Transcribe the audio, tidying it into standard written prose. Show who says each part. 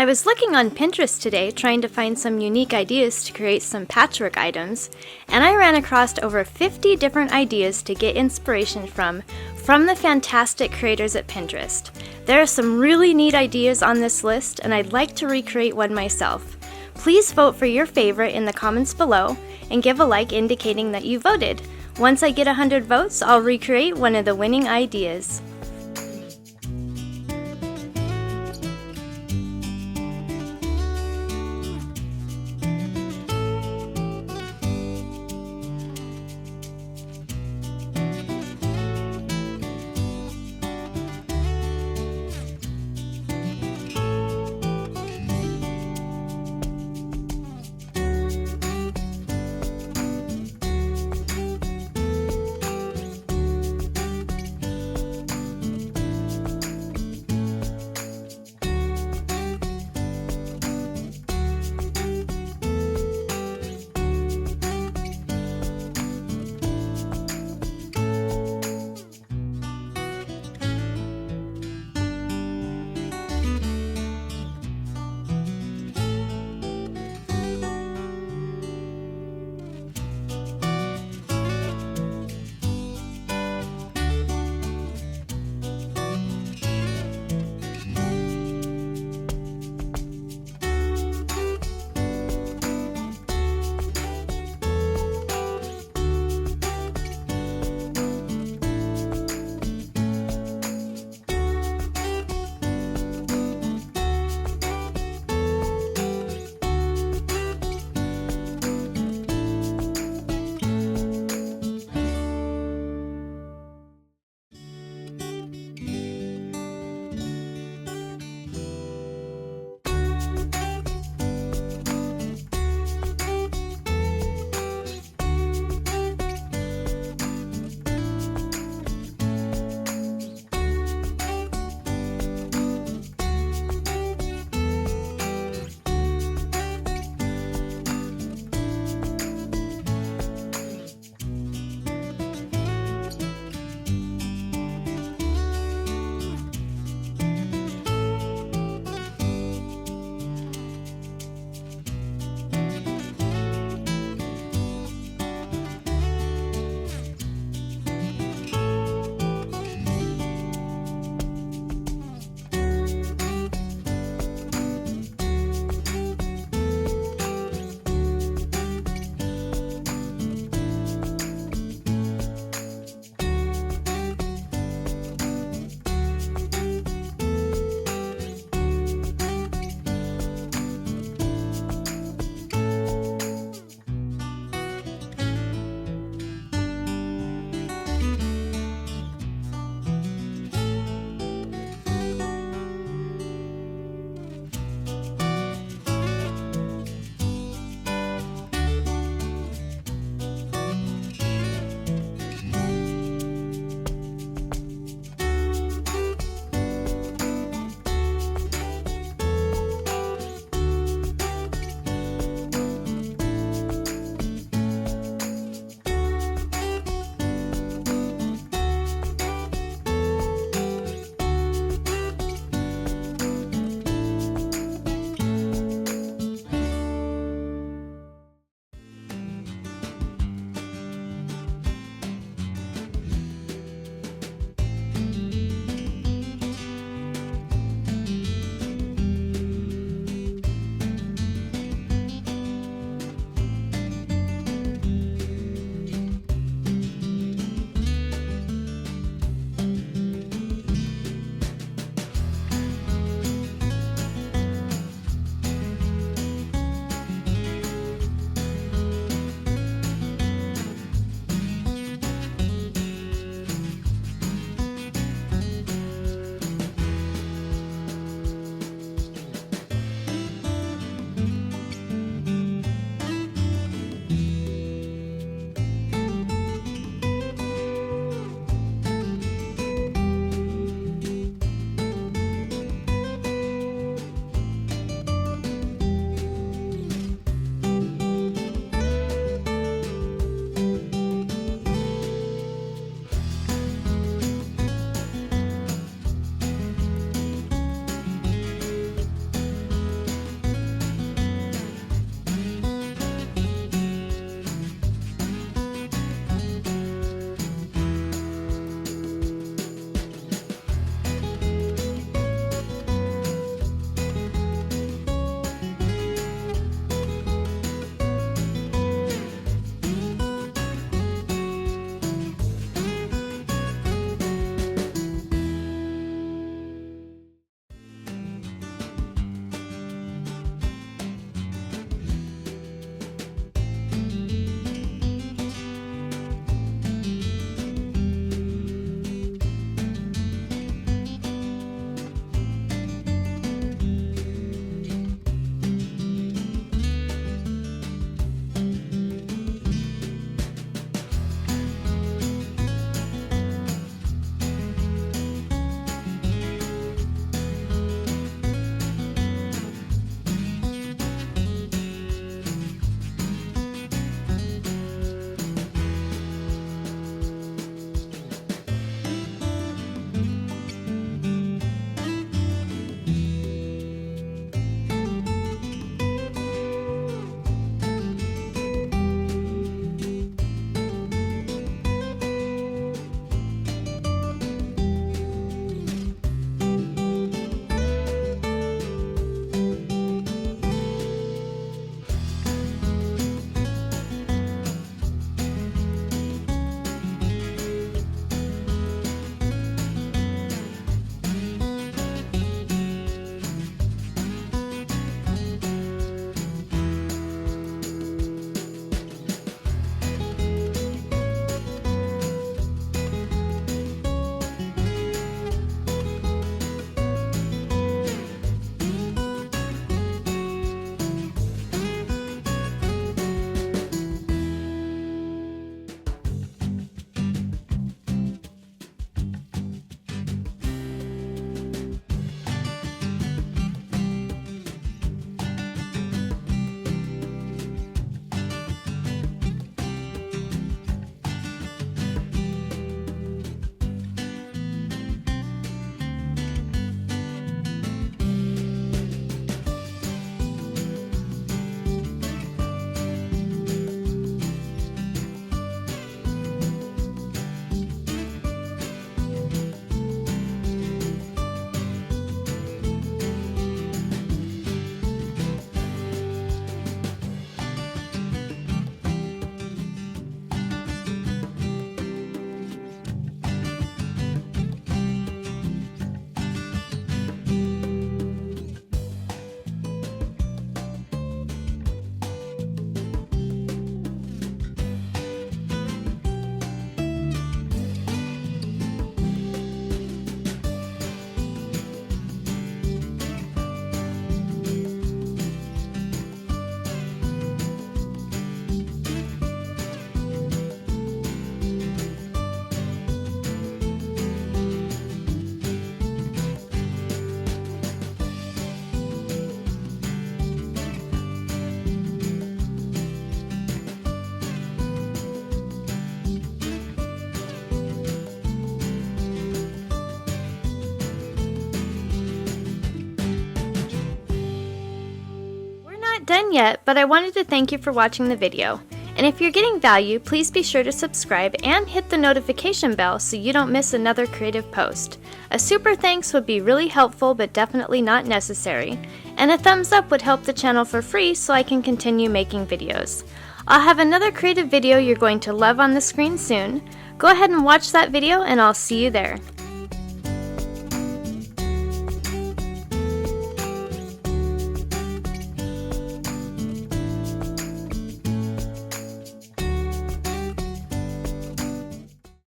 Speaker 1: I was looking on Pinterest today trying to find some unique ideas to create some patchwork items, and I ran across over 50 different ideas to get inspiration from the fantastic creators at Pinterest. There are some really neat ideas on this list, and I'd like to recreate one myself. Please vote for your favorite in the comments below, and give a like indicating that you voted. Once I get 100 votes, I'll recreate one of the winning ideas. done yet, but I wanted to thank you for watching the video. And if you're getting value, please be sure to subscribe and hit the notification bell so you don't miss another creative post. A super thanks would be really helpful but definitely not necessary. And a thumbs up would help the channel for free so I can continue making videos. I'll have another creative video you're going to love on the screen soon. Go ahead and watch that video and I'll see you there.